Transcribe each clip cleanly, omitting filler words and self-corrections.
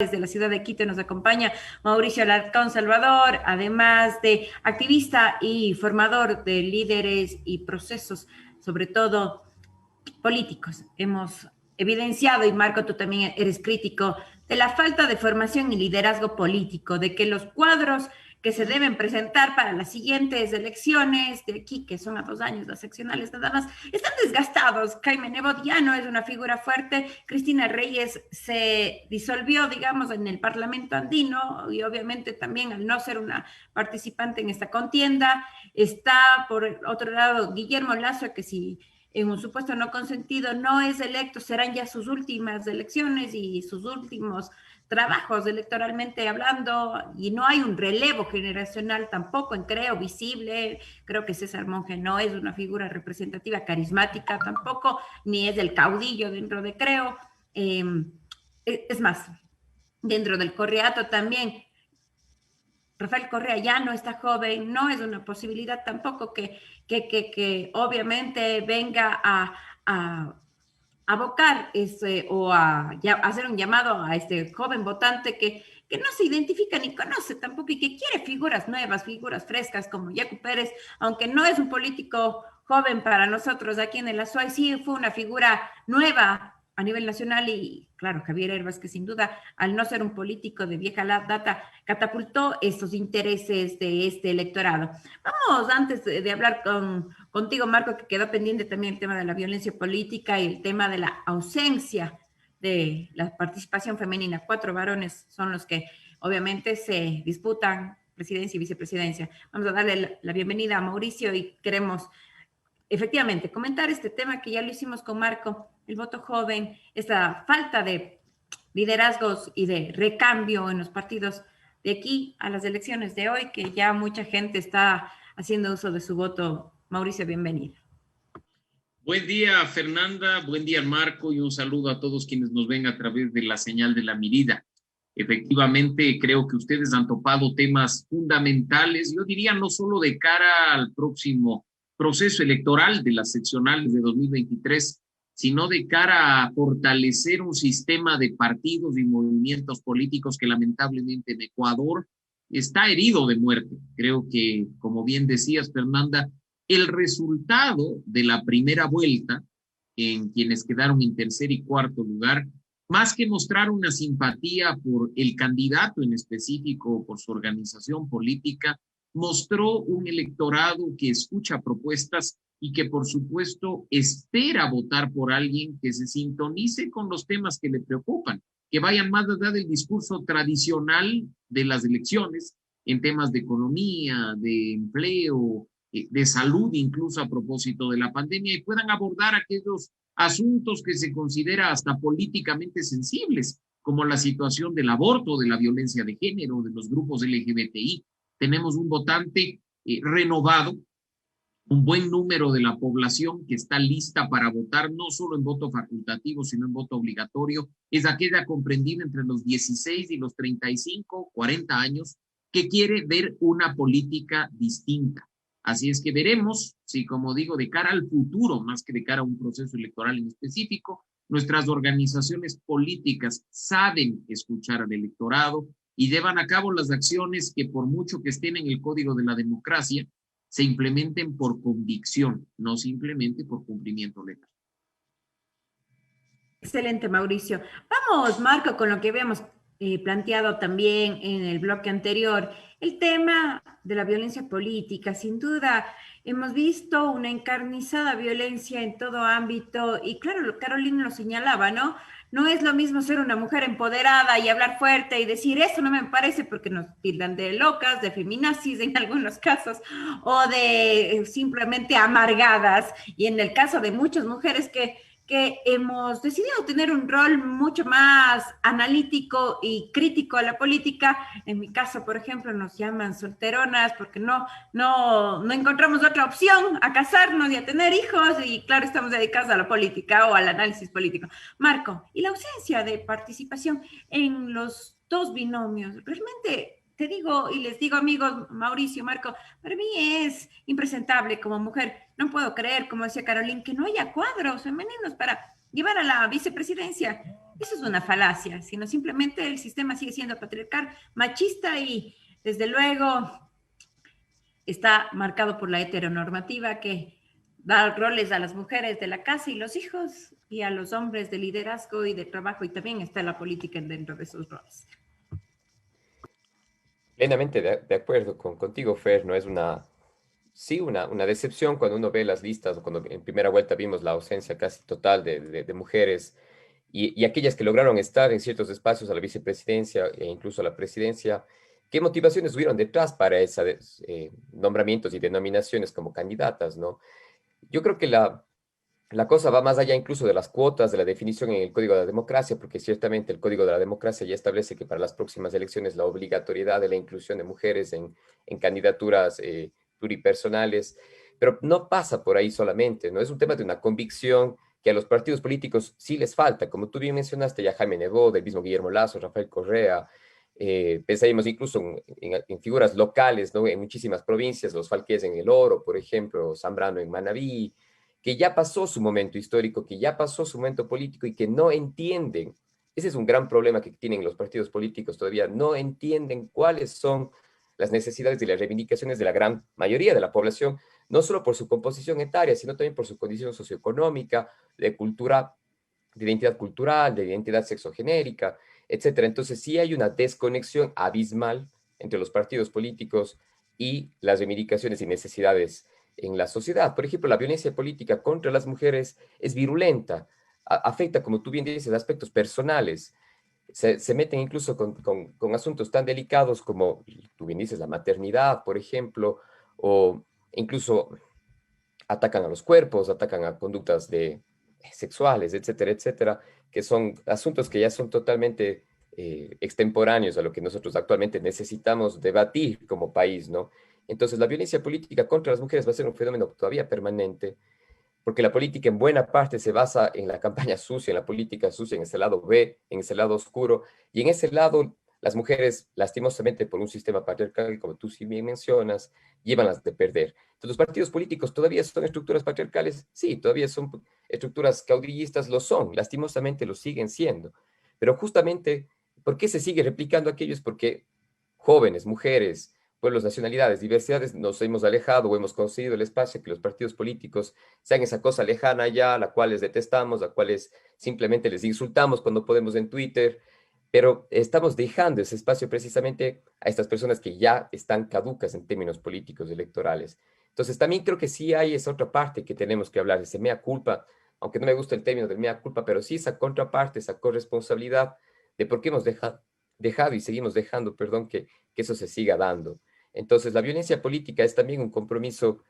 Desde la ciudad de Quito nos acompaña Mauricio Alarcón Salvador, además de activista y formador de líderes y procesos, sobre todo políticos. Hemos evidenciado, y Marco, tú también eres crítico, de la falta de formación y liderazgo político, de que los cuadros que se deben presentar para las siguientes elecciones de aquí, que son a 2 años las seccionales nada más, están desgastados. Jaime Nebot ya no es una figura fuerte, Cristina Reyes se disolvió, digamos, en el Parlamento andino y obviamente también al no ser una participante en esta contienda, está por otro lado Guillermo Lasso, que si en un supuesto no consentido no es electo, serán ya sus últimas elecciones y sus últimos trabajos electoralmente hablando, y no hay un relevo generacional tampoco en Creo visible. Creo que César Monge no es una figura representativa, carismática tampoco, ni es el caudillo dentro de Creo. Es más, dentro del Correato también, Rafael Correa ya no está joven, no es una posibilidad tampoco que obviamente venga a abocar o a hacer un llamado a este joven votante que no se identifica ni conoce tampoco y que quiere figuras nuevas, figuras frescas como Yacu Pérez, aunque no es un político joven para nosotros aquí en el Azuay, sí fue una figura nueva a nivel nacional. Y claro, Javier Herbas, que sin duda, al no ser un político de vieja data, catapultó estos intereses de este electorado. Vamos, antes de hablar contigo, Marco, que quedó pendiente también el tema de la violencia política y el tema de la ausencia de la participación femenina. 4 varones son los que obviamente se disputan presidencia y vicepresidencia. Vamos a darle la bienvenida a Mauricio y queremos efectivamente comentar este tema que ya lo hicimos con Marco, el voto joven, esta falta de liderazgos y de recambio en los partidos de aquí a las elecciones de hoy, que ya mucha gente está haciendo uso de su voto. Mauricio, bienvenido. Buen día, Fernanda, buen día, Marco, y un saludo a todos quienes nos ven a través de la señal de La Mirida. Efectivamente, creo que ustedes han topado temas fundamentales, yo diría no solo de cara al próximo proceso electoral de las seccionales de 2023, sino de cara a fortalecer un sistema de partidos y movimientos políticos que lamentablemente en Ecuador está herido de muerte. Creo que, como bien decías, Fernanda, el resultado de la primera vuelta, en quienes quedaron en tercer y cuarto lugar, más que mostrar una simpatía por el candidato en específico o por su organización política, mostró un electorado que escucha propuestas y que, por supuesto, espera votar por alguien que se sintonice con los temas que le preocupan, que vayan más allá del discurso tradicional de las elecciones en temas de economía, de empleo, de salud, incluso a propósito de la pandemia, y puedan abordar aquellos asuntos que se considera hasta políticamente sensibles, como la situación del aborto, de la violencia de género, de los grupos LGBTI. Tenemos un votante renovado, un buen número de la población que está lista para votar, no solo en voto facultativo, sino en voto obligatorio. Es aquella comprendida entre los 16 y los 35, 40 años, que quiere ver una política distinta. Así es que veremos si, como digo, de cara al futuro, más que de cara a un proceso electoral en específico, nuestras organizaciones políticas saben escuchar al electorado y llevan a cabo las acciones que, por mucho que estén en el código de la democracia, se implementen por convicción, no simplemente por cumplimiento legal. Excelente, Mauricio. Vamos, Marco, con lo que habíamos planteado también en el bloque anterior, el tema de la violencia política. Sin duda, hemos visto una encarnizada violencia en todo ámbito y claro, Carolina lo señalaba, ¿no? No es lo mismo ser una mujer empoderada y hablar fuerte y decir eso no me parece porque nos tildan de locas, de feminazis en algunos casos, o de simplemente amargadas. Y en el caso de muchas mujeres que hemos decidido tener un rol mucho más analítico y crítico a la política. En mi caso, por ejemplo, nos llaman solteronas porque no encontramos otra opción a casarnos y a tener hijos y claro, estamos dedicados a la política o al análisis político. Marco, y la ausencia de participación en los dos binomios, realmente te digo y les digo, amigos, Mauricio, Marco, para mí es impresentable como mujer. No puedo creer, como decía Carolina, que no haya cuadros femeninos para llevar a la vicepresidencia. Eso es una falacia, sino simplemente el sistema sigue siendo patriarcal, machista y desde luego está marcado por la heteronormativa que da roles a las mujeres de la casa y los hijos y a los hombres de liderazgo y de trabajo, y también está la política dentro de esos roles. Plenamente de acuerdo contigo, Fer, ¿no? Es una decepción cuando uno ve las listas, o cuando en primera vuelta vimos la ausencia casi total de mujeres y aquellas que lograron estar en ciertos espacios a la vicepresidencia e incluso a la presidencia. ¿Qué motivaciones hubieron detrás para esos nombramientos y denominaciones como candidatas, ¿no? Yo creo que la cosa va más allá incluso de las cuotas, de la definición en el Código de la Democracia, porque ciertamente el Código de la Democracia ya establece que para las próximas elecciones la obligatoriedad de la inclusión de mujeres en candidaturas pluripersonales, pero no pasa por ahí solamente, ¿no? Es un tema de una convicción que a los partidos políticos sí les falta, como tú bien mencionaste, ya Jaime Nebot, el mismo Guillermo Lazo, Rafael Correa, pensaríamos incluso en figuras locales, ¿no? En muchísimas provincias, los Falqués en El Oro, por ejemplo, Zambrano en Manabí, que ya pasó su momento histórico, que ya pasó su momento político y que no entienden. Ese es un gran problema que tienen los partidos políticos todavía. No entienden cuáles son las necesidades y las reivindicaciones de la gran mayoría de la población, no solo por su composición etaria, sino también por su condición socioeconómica, de cultura, de identidad cultural, de identidad sexogenérica, etcétera. Entonces sí hay una desconexión abismal entre los partidos políticos y las reivindicaciones y necesidades en la sociedad. Por ejemplo, la violencia política contra las mujeres es virulenta, afecta, como tú bien dices, aspectos personales, se meten incluso con asuntos tan delicados como, tú bien dices, la maternidad, por ejemplo, o incluso atacan a los cuerpos, atacan a conductas sexuales, etcétera, etcétera, que son asuntos que ya son totalmente extemporáneos a lo que nosotros actualmente necesitamos debatir como país, ¿no? Entonces, la violencia política contra las mujeres va a ser un fenómeno todavía permanente, porque la política en buena parte se basa en la campaña sucia, en la política sucia, en ese lado B, en ese lado oscuro, y en ese lado las mujeres, lastimosamente por un sistema patriarcal, como tú sí bien mencionas, llevan las de perder. Entonces, los partidos políticos todavía son estructuras patriarcales, sí, todavía son estructuras caudillistas, lo son, lastimosamente lo siguen siendo, pero justamente, ¿por qué se sigue replicando aquello? Es porque jóvenes, mujeres, pueblos, nacionalidades, diversidades, nos hemos alejado o hemos conseguido el espacio que los partidos políticos sean esa cosa lejana ya, a la cual les detestamos, a cuales simplemente les insultamos cuando podemos en Twitter, pero estamos dejando ese espacio precisamente a estas personas que ya están caducas en términos políticos electorales. Entonces, también creo que sí hay esa otra parte que tenemos que hablar, ese mea culpa, aunque no me gusta el término del mea culpa, pero sí esa contraparte, esa corresponsabilidad de por qué hemos dejado y seguimos dejando, perdón, que eso se siga dando. Entonces, la violencia política es también un compromiso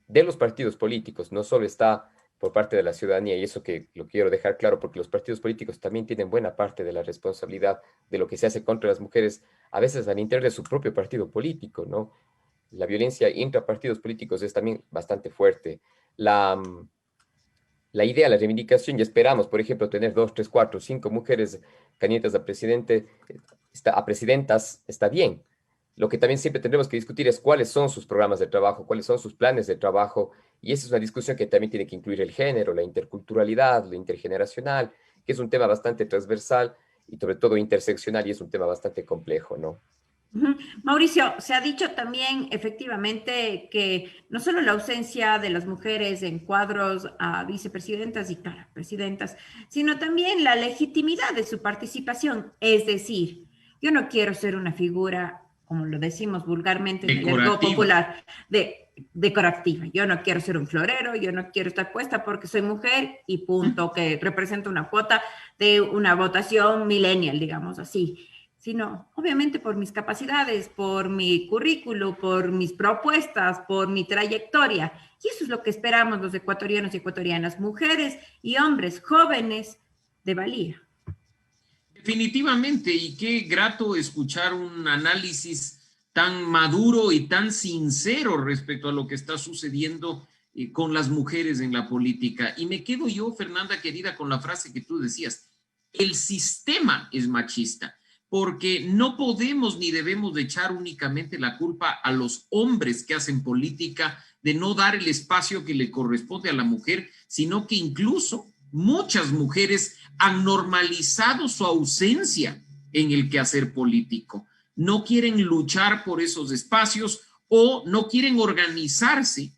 de los partidos políticos, no solo está por parte de la ciudadanía, y eso que lo quiero dejar claro, porque los partidos políticos también tienen buena parte de la responsabilidad de lo que se hace contra las mujeres, a veces al interior de su propio partido político, ¿no? La violencia intrapartidos políticos es también bastante fuerte. La idea, la reivindicación, y esperamos, por ejemplo, tener 2, 3, 4, 5 mujeres candidatas a presidente, a presidentas, está bien. Lo que también siempre tendremos que discutir es cuáles son sus programas de trabajo, cuáles son sus planes de trabajo, y esa es una discusión que también tiene que incluir el género, la interculturalidad, lo intergeneracional, que es un tema bastante transversal y sobre todo interseccional, y es un tema bastante complejo, ¿no? Mauricio, se ha dicho también efectivamente que no solo la ausencia de las mujeres en cuadros a vicepresidentas y claro, presidentas, sino también la legitimidad de su participación. Es decir, yo no quiero ser una figura, como lo decimos vulgarmente en el argot popular, decorativa. Yo no quiero ser un florero, yo no quiero estar puesta porque soy mujer y punto, que representa una cuota de una votación millennial, digamos así, sino obviamente por mis capacidades, por mi currículo, por mis propuestas, por mi trayectoria. Y eso es lo que esperamos los ecuatorianos y ecuatorianas, mujeres y hombres jóvenes de valía. Definitivamente, y qué grato escuchar un análisis tan maduro y tan sincero respecto a lo que está sucediendo con las mujeres en la política. Y me quedo yo, Fernanda querida, con la frase que tú decías, el sistema es machista, porque no podemos ni debemos de echar únicamente la culpa a los hombres que hacen política de no dar el espacio que le corresponde a la mujer, sino que incluso muchas mujeres han normalizado su ausencia en el quehacer político. No quieren luchar por esos espacios o no quieren organizarse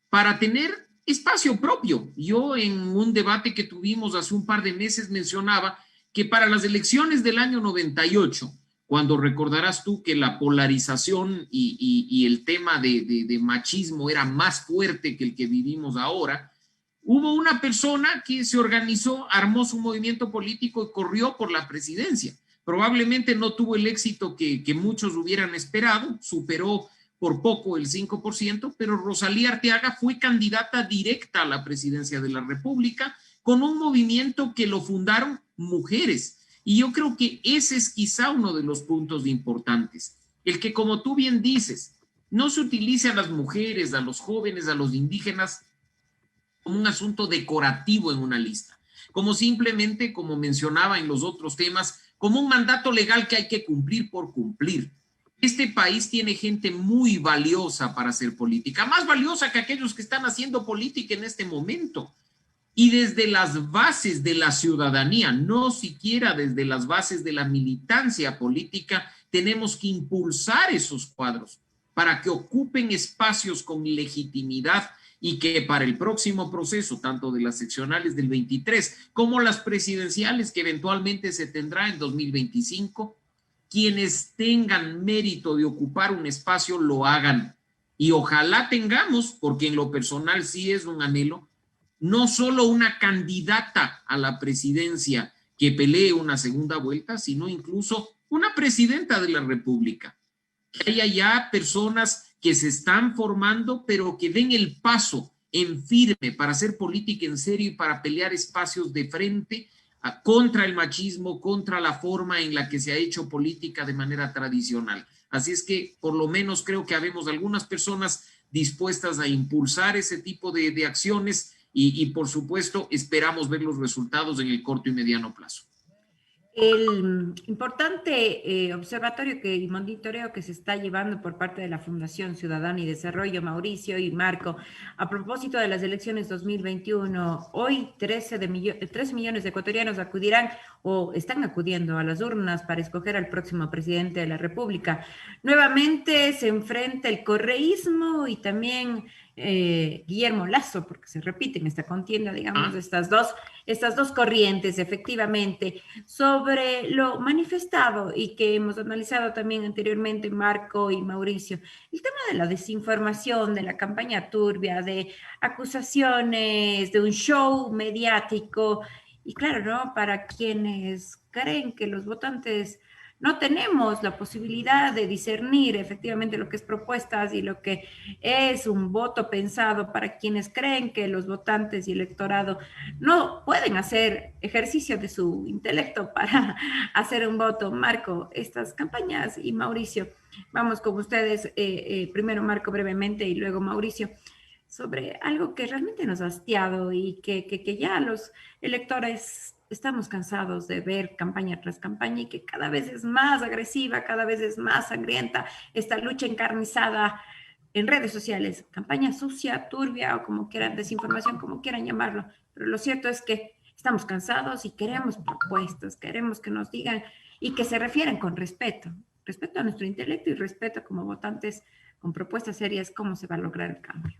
para tener espacio propio. Yo en un debate que tuvimos hace un par de meses mencionaba que para las elecciones del año 98, cuando recordarás tú que la polarización y el tema de machismo era más fuerte que el que vivimos ahora, hubo una persona que se organizó, armó su movimiento político y corrió por la presidencia. Probablemente no tuvo el éxito que muchos hubieran esperado, superó por poco el 5%, pero Rosalía Arteaga fue candidata directa a la presidencia de la República con un movimiento que lo fundaron mujeres. Y yo creo que ese es quizá uno de los puntos importantes. El que, como tú bien dices, no se utilice a las mujeres, a los jóvenes, a los indígenas como un asunto decorativo en una lista, como simplemente, como mencionaba en los otros temas, como un mandato legal que hay que cumplir por cumplir. Este país tiene gente muy valiosa para hacer política, más valiosa que aquellos que están haciendo política en este momento. Y desde las bases de la ciudadanía, no siquiera desde las bases de la militancia política, tenemos que impulsar esos cuadros para que ocupen espacios con legitimidad y que para el próximo proceso, tanto de las seccionales del 23 como las presidenciales que eventualmente se tendrá en 2025, quienes tengan mérito de ocupar un espacio lo hagan. Y ojalá tengamos, porque en lo personal sí es un anhelo, no solo una candidata a la presidencia que pelee una segunda vuelta, sino incluso una presidenta de la República. Que haya ya personas que se están formando, pero que den el paso en firme para hacer política en serio y para pelear espacios de frente contra el machismo, contra la forma en la que se ha hecho política de manera tradicional. Así es que por lo menos creo que habemos algunas personas dispuestas a impulsar ese tipo de acciones y por supuesto esperamos ver los resultados en el corto y mediano plazo. El importante observatorio y monitoreo que se está llevando por parte de la Fundación Ciudadana y Desarrollo, Mauricio y Marco, a propósito de las elecciones 2021, hoy 13 millones de ecuatorianos acudirán o están acudiendo a las urnas para escoger al próximo presidente de la República. Nuevamente se enfrenta el correísmo y también Guillermo Lasso, porque se repiten esta contienda, digamos, estas dos corrientes, efectivamente, sobre lo manifestado y que hemos analizado también anteriormente Marco y Mauricio, el tema de la desinformación, de la campaña turbia, de acusaciones, de un show mediático, y claro, ¿no? Para quienes creen que los votantes no tenemos la posibilidad de discernir efectivamente lo que es propuestas y lo que es un voto pensado, para quienes creen que los votantes y electorado no pueden hacer ejercicio de su intelecto para hacer un voto. Marco, estas campañas y Mauricio, vamos con ustedes, primero Marco brevemente y luego Mauricio, sobre algo que realmente nos ha hastiado y que ya los electores estamos cansados de ver campaña tras campaña y que cada vez es más agresiva, cada vez es más sangrienta esta lucha encarnizada en redes sociales, campaña sucia, turbia o como quieran, desinformación, como quieran llamarlo. Pero lo cierto es que estamos cansados y queremos propuestas, queremos que nos digan y que se refieran con respeto, respeto a nuestro intelecto y respeto como votantes con propuestas serias, cómo se va a lograr el cambio.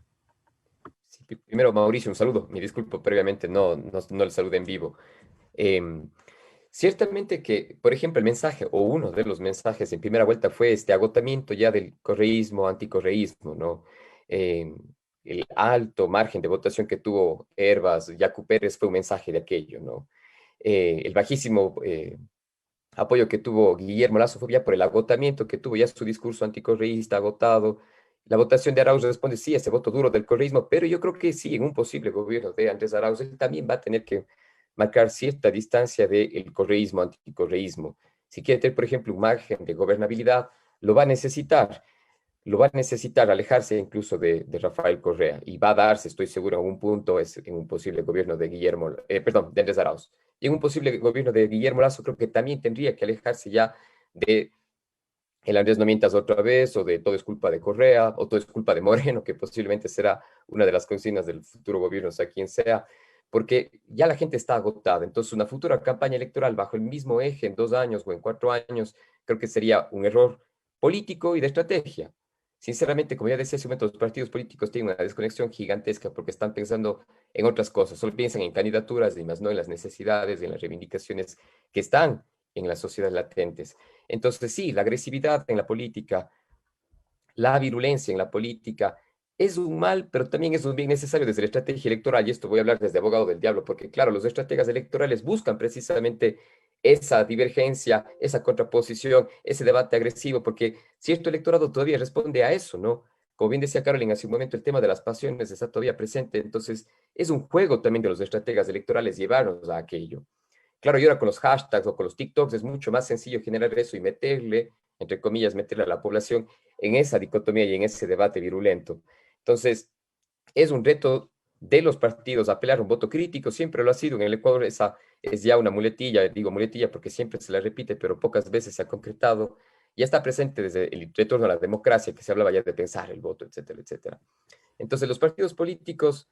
Sí, primero, Mauricio, un saludo. Me disculpo previamente, no le saludé en vivo. Ciertamente que, por ejemplo, el mensaje o uno de los mensajes en primera vuelta fue este agotamiento ya del correísmo, anticorreísmo, ¿no? El alto margen de votación que tuvo Hervas, Yacu Pérez fue un mensaje de aquello, ¿no? El bajísimo apoyo que tuvo Guillermo Lasso fue ya por el agotamiento que tuvo ya su discurso anticorreísta agotado. La votación de Arauz responde sí, ese voto duro del correísmo, pero yo creo que sí, en un posible gobierno de Andrés Arauz, él también va a tener que marcar cierta distancia del correísmo, anticorreísmo. Si quiere tener, por ejemplo, un margen de gobernabilidad, lo va a necesitar alejarse incluso de Rafael Correa, y va a darse, estoy seguro, en un punto, en un posible gobierno de de Andrés Arauz. Y en un posible gobierno de Guillermo Lasso, creo que también tendría que alejarse ya de el Andrés no mientas otra vez, o de todo es culpa de Correa, o todo es culpa de Moreno, que posiblemente será una de las consignas del futuro gobierno, sea quien sea, porque ya la gente está agotada. Entonces, una futura campaña electoral bajo el mismo eje en 2 años o en 4 años, creo que sería un error político y de estrategia. Sinceramente, como ya decía hace un momento, los partidos políticos tienen una desconexión gigantesca porque están pensando en otras cosas, solo piensan en candidaturas y más no en las necesidades, en las reivindicaciones que están en la sociedad latentes. Entonces, sí, la agresividad en la política, la virulencia en la política es un mal, pero también es un bien necesario desde la estrategia electoral, y esto voy a hablar desde abogado del diablo, porque claro, los estrategas electorales buscan precisamente esa divergencia, esa contraposición, ese debate agresivo, porque cierto electorado todavía responde a eso, ¿no? Como bien decía Carolyn hace un momento, el tema de las pasiones está todavía presente, entonces es un juego también de los estrategas electorales llevarnos a aquello. Claro, y ahora con los hashtags o con los TikToks es mucho más sencillo generar eso y meterle, entre comillas, meterle a la población en esa dicotomía y en ese debate virulento. Entonces, es un reto de los partidos apelar a un voto crítico, siempre lo ha sido. En el Ecuador esa es ya una muletilla, digo muletilla porque siempre se la repite, pero pocas veces se ha concretado. Ya está presente desde el retorno a la democracia, que se hablaba ya de pensar el voto, etcétera, etcétera. Entonces, los partidos políticos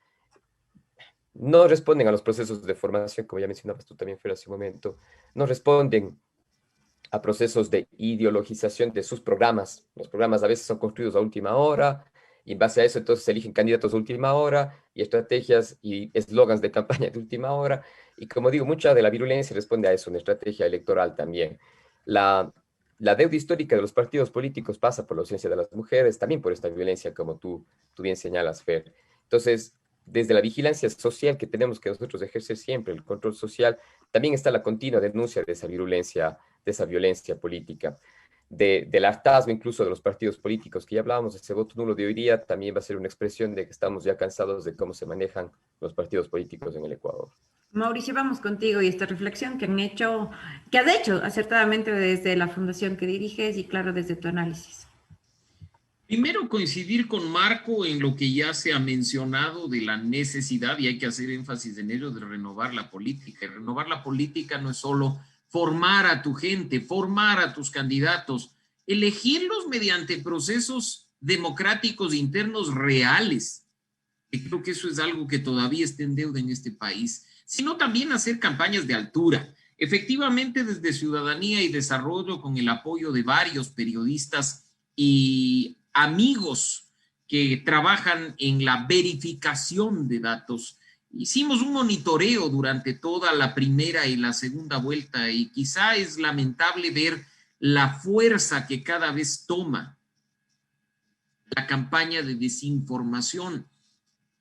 no responden a los procesos de formación, como ya mencionabas tú también, Fer, hace un momento, no responden a procesos de ideologización de sus programas. Los programas a veces son construidos a última hora y en base a eso entonces se eligen candidatos de última hora y estrategias y eslogans de campaña de última hora. Y como digo, mucha de la virulencia responde a eso, una estrategia electoral también. La deuda histórica de los partidos políticos pasa por la ausencia de las mujeres, también por esta violencia, como tú bien señalas, Fer. Entonces, desde la vigilancia social que tenemos que nosotros ejercer siempre, el control social, también está la continua denuncia de esa virulencia, de esa violencia política, del hartazgo incluso de los partidos políticos, que ya hablábamos, ese voto nulo de hoy día también va a ser una expresión de que estamos ya cansados de cómo se manejan los partidos políticos en el Ecuador. Mauricio, vamos contigo y esta reflexión que has hecho acertadamente desde la fundación que diriges y claro, desde tu análisis. Primero, coincidir con Marco en lo que ya se ha mencionado de la necesidad, y hay que hacer énfasis en ello, de renovar la política. Y renovar la política no es solo formar a tu gente, formar a tus candidatos, elegirlos mediante procesos democráticos internos reales. Y creo que eso es algo que todavía está en deuda en este país, sino también hacer campañas de altura. Efectivamente, desde Ciudadanía y Desarrollo, con el apoyo de varios periodistas y amigos que trabajan en la verificación de datos, hicimos un monitoreo durante toda la primera y la segunda vuelta y quizá es lamentable ver la fuerza que cada vez toma la campaña de desinformación,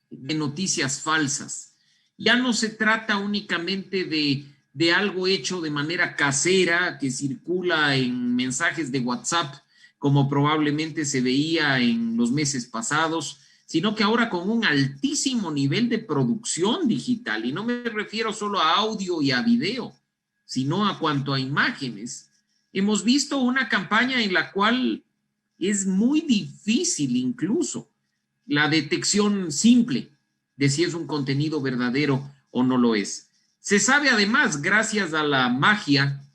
de noticias falsas. Ya no se trata únicamente de algo hecho de manera casera que circula en mensajes de WhatsApp, como probablemente se veía en los meses pasados, sino que ahora con un altísimo nivel de producción digital, y no me refiero solo a audio y a video, sino a cuanto a imágenes. Hemos visto una campaña en la cual es muy difícil incluso la detección simple de si es un contenido verdadero o no lo es. Se sabe además, gracias a la magia,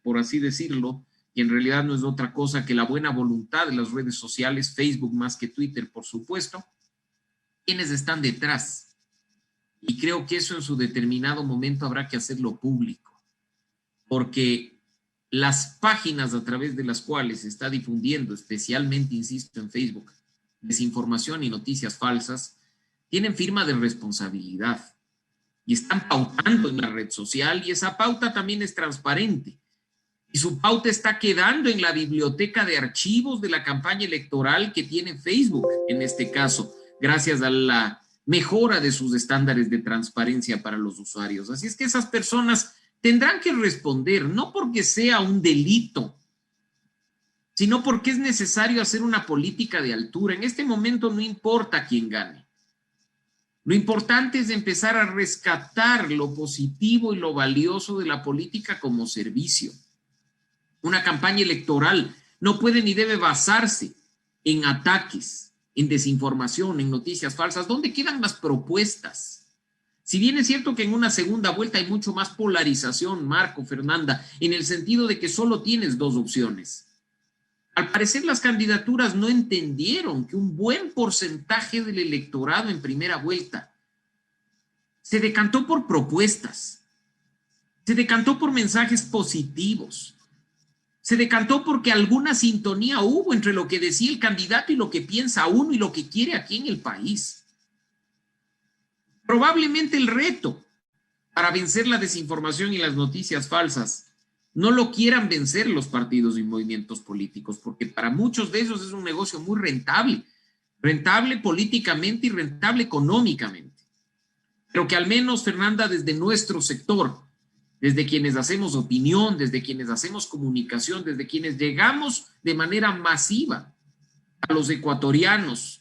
por así decirlo, que en realidad no es otra cosa que la buena voluntad de las redes sociales, Facebook más que Twitter, por supuesto, quienes están detrás. Y creo que eso en su determinado momento habrá que hacerlo público, porque las páginas a través de las cuales se está difundiendo, especialmente, insisto, en Facebook, desinformación y noticias falsas, tienen firma de responsabilidad y están pautando en la red social y esa pauta también es transparente. Y su pauta está quedando en la biblioteca de archivos de la campaña electoral que tiene Facebook, en este caso, gracias a la mejora de sus estándares de transparencia para los usuarios. Así es que esas personas tendrán que responder, no porque sea un delito, sino porque es necesario hacer una política de altura. En este momento no importa quién gane. Lo importante es empezar a rescatar lo positivo y lo valioso de la política como servicio. Una campaña electoral no puede ni debe basarse en ataques, en desinformación, en noticias falsas. ¿Dónde quedan las propuestas? Si bien es cierto que en una segunda vuelta hay mucho más polarización, Marco, Fernanda, en el sentido de que solo tienes dos opciones. Al parecer las candidaturas no entendieron que un buen porcentaje del electorado en primera vuelta se decantó por propuestas, se decantó por mensajes positivos, se decantó porque alguna sintonía hubo entre lo que decía el candidato y lo que piensa uno y lo que quiere aquí en el país. Probablemente el reto para vencer la desinformación y las noticias falsas no lo quieran vencer los partidos y movimientos políticos, porque para muchos de ellos es un negocio muy rentable, rentable políticamente y rentable económicamente. Pero que al menos, Fernanda, desde nuestro sector, desde quienes hacemos opinión, desde quienes hacemos comunicación, desde quienes llegamos de manera masiva a los ecuatorianos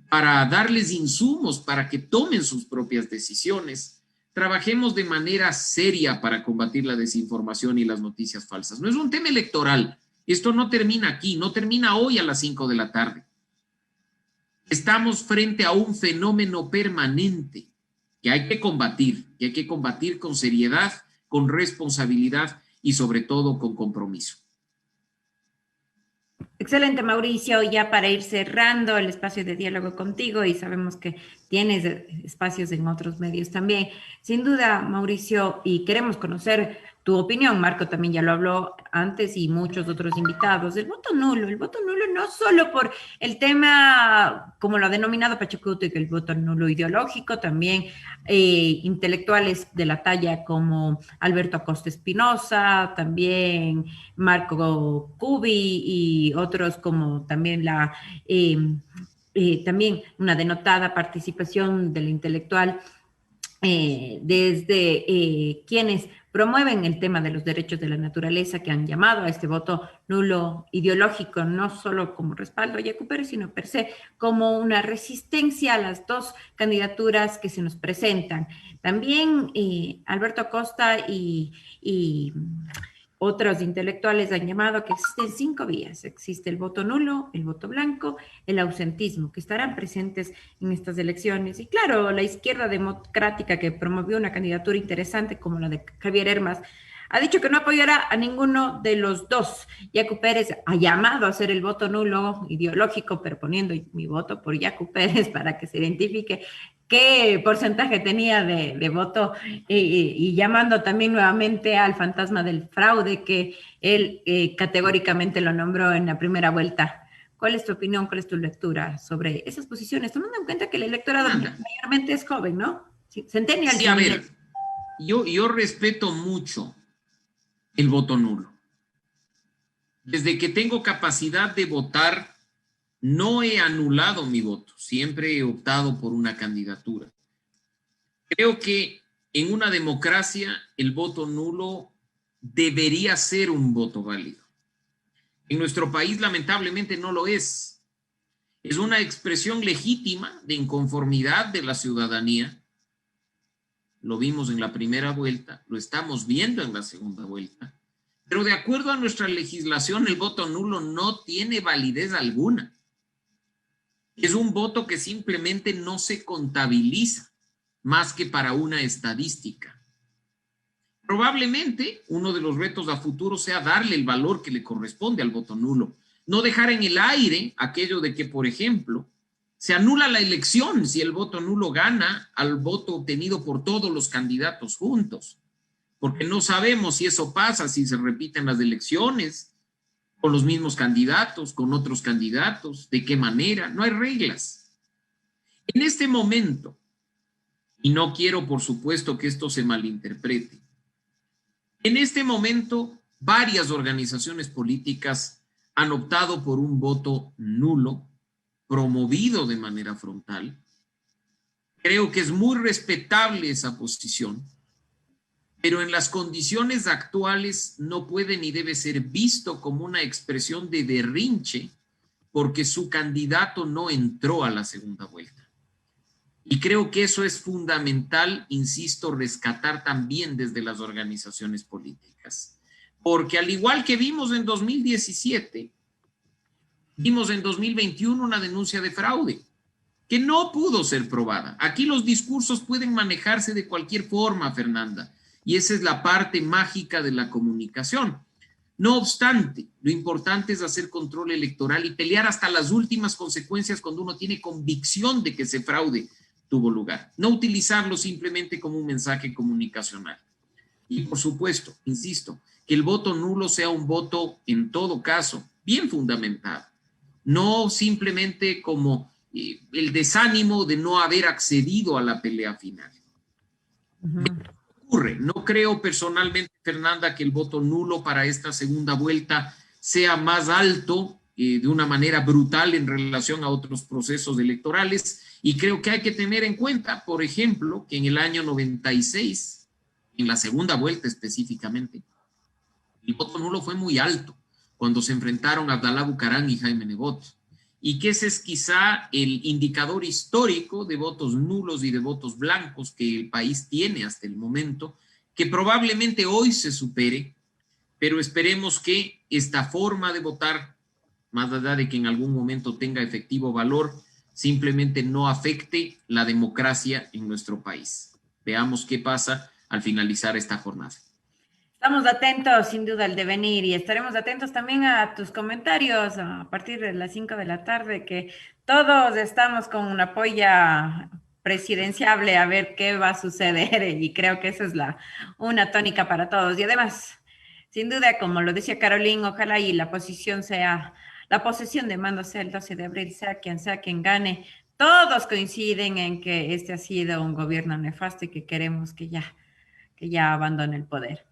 para darles insumos para que tomen sus propias decisiones, trabajemos de manera seria para combatir la desinformación y las noticias falsas. No es un tema electoral. Esto no termina aquí, no termina hoy a las 5 de la tarde. Estamos frente a un fenómeno permanente que hay que combatir con seriedad, con responsabilidad y sobre todo con compromiso. Excelente, Mauricio. Ya para ir cerrando el espacio de diálogo contigo, y sabemos que tienes espacios en otros medios también. Sin duda, Mauricio, y queremos conocer tu opinión. Marco también ya lo habló antes y muchos otros invitados. El voto nulo no solo por el tema, como lo ha denominado Pachacuti, que el voto nulo ideológico, también intelectuales de la talla como Alberto Acosta Espinosa, también Marco Cubi y otros como también también una denotada participación del intelectual desde quienes promueven el tema de los derechos de la naturaleza, que han llamado a este voto nulo ideológico, no solo como respaldo a Yacu Pérez, sino per se como una resistencia a las dos candidaturas que se nos presentan. También Alberto Acosta y otros intelectuales han llamado que existen 5 vías. Existe el voto nulo, el voto blanco, el ausentismo, que estarán presentes en estas elecciones. Y claro, la izquierda democrática, que promovió una candidatura interesante como la de Javier Hermas, ha dicho que no apoyará a ninguno de los dos. Yacu Pérez ha llamado a hacer el voto nulo ideológico, pero poniendo mi voto por Yacu Pérez para que se identifique qué porcentaje tenía de voto y llamando también nuevamente al fantasma del fraude que él categóricamente lo nombró en la primera vuelta. ¿Cuál es tu opinión, cuál es tu lectura sobre esas posiciones? Tomando en cuenta que el electorado mayormente es joven, ¿no? Centennial. Sí, a ver, yo respeto mucho el voto nulo. Desde que tengo capacidad de votar, no he anulado mi voto, siempre he optado por una candidatura. Creo que en una democracia el voto nulo debería ser un voto válido. En nuestro país lamentablemente no lo es. Es una expresión legítima de inconformidad de la ciudadanía. Lo vimos en la primera vuelta, lo estamos viendo en la segunda vuelta. Pero de acuerdo a nuestra legislación, el voto nulo no tiene validez alguna. Es un voto que simplemente no se contabiliza más que para una estadística. Probablemente uno de los retos a futuro sea darle el valor que le corresponde al voto nulo. No dejar en el aire aquello de que, por ejemplo, se anula la elección si el voto nulo gana al voto obtenido por todos los candidatos juntos. Porque no sabemos si eso pasa, si se repiten las elecciones, con los mismos candidatos, con otros candidatos, de qué manera, no hay reglas. En este momento, y no quiero por supuesto que esto se malinterprete, en este momento varias organizaciones políticas han optado por un voto nulo, promovido de manera frontal. Creo que es muy respetable esa posición, pero en las condiciones actuales no puede ni debe ser visto como una expresión de berrinche porque su candidato no entró a la segunda vuelta. Y creo que eso es fundamental, insisto, rescatar también desde las organizaciones políticas. Porque al igual que vimos en 2017, vimos en 2021 una denuncia de fraude que no pudo ser probada. Aquí los discursos pueden manejarse de cualquier forma, Fernanda. Y esa es la parte mágica de la comunicación. No obstante, lo importante es hacer control electoral y pelear hasta las últimas consecuencias cuando uno tiene convicción de que ese fraude tuvo lugar. No utilizarlo simplemente como un mensaje comunicacional. Y por supuesto, insisto, que el voto nulo sea un voto, en todo caso, bien fundamentado. No simplemente como el desánimo de no haber accedido a la pelea final. No creo personalmente, Fernanda, que el voto nulo para esta segunda vuelta sea más alto de una manera brutal en relación a otros procesos electorales, y creo que hay que tener en cuenta, por ejemplo, que en el año 96, en la segunda vuelta específicamente, el voto nulo fue muy alto cuando se enfrentaron Abdalá Bucaram y Jaime Nebot, y que ese es quizá el indicador histórico de votos nulos y de votos blancos que el país tiene hasta el momento, que probablemente hoy se supere, pero esperemos que esta forma de votar, más allá de que en algún momento tenga efectivo valor, simplemente no afecte la democracia en nuestro país. Veamos qué pasa al finalizar esta jornada. Estamos atentos, sin duda, al devenir, y estaremos atentos también a tus comentarios a partir de las 5 de la tarde, que todos estamos con una polla presidenciable a ver qué va a suceder, y creo que esa es una tónica para todos. Y además, sin duda, como lo decía Carolín, ojalá y la posesión de mando sea el 12 de abril, sea quien gane. Todos coinciden en que este ha sido un gobierno nefasto y que queremos que ya abandone el poder.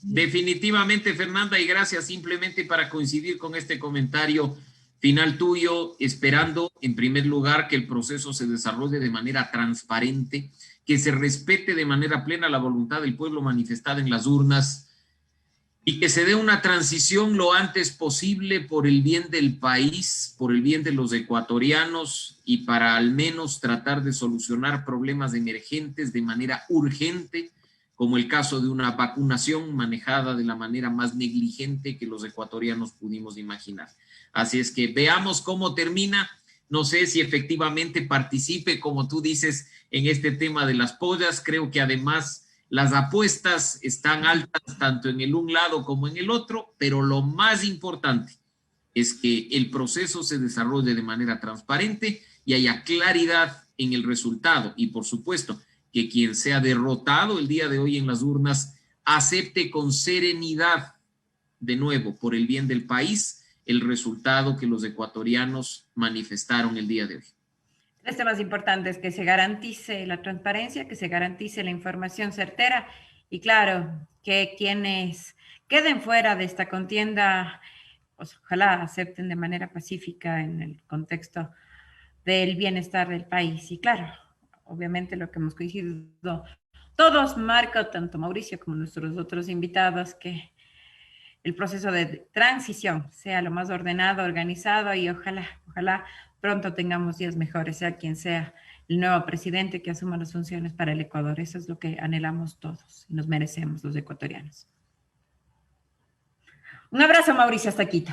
Definitivamente, Fernanda, y gracias. Simplemente para coincidir con este comentario final tuyo, esperando en primer lugar que el proceso se desarrolle de manera transparente, que se respete de manera plena la voluntad del pueblo manifestada en las urnas y que se dé una transición lo antes posible por el bien del país, por el bien de los ecuatorianos, y para al menos tratar de solucionar problemas emergentes de manera urgente, como el caso de una vacunación manejada de la manera más negligente que los ecuatorianos pudimos imaginar. Así es que veamos cómo termina. No sé si efectivamente participe, como tú dices, en este tema de las pollas. Creo que además las apuestas están altas tanto en el un lado como en el otro, pero lo más importante es que el proceso se desarrolle de manera transparente y haya claridad en el resultado. Y por supuesto, que quien sea derrotado el día de hoy en las urnas acepte con serenidad, de nuevo, por el bien del país, el resultado que los ecuatorianos manifestaron el día de hoy. Tres temas importantes: que se garantice la transparencia, que se garantice la información certera, y claro, que quienes queden fuera de esta contienda, pues ojalá acepten de manera pacífica en el contexto del bienestar del país. Y claro, obviamente lo que hemos coincidido todos, Marco, tanto Mauricio como nuestros otros invitados, que el proceso de transición sea lo más ordenado, organizado, y ojalá pronto tengamos días mejores, sea quien sea el nuevo presidente que asuma las funciones para el Ecuador. Eso es lo que anhelamos todos y nos merecemos los ecuatorianos. Un abrazo, Mauricio, hasta Quito.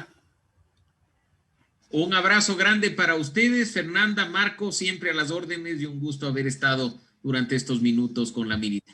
Un abrazo grande para ustedes, Fernanda, Marco, siempre a las órdenes, y un gusto haber estado durante estos minutos con La Mirita.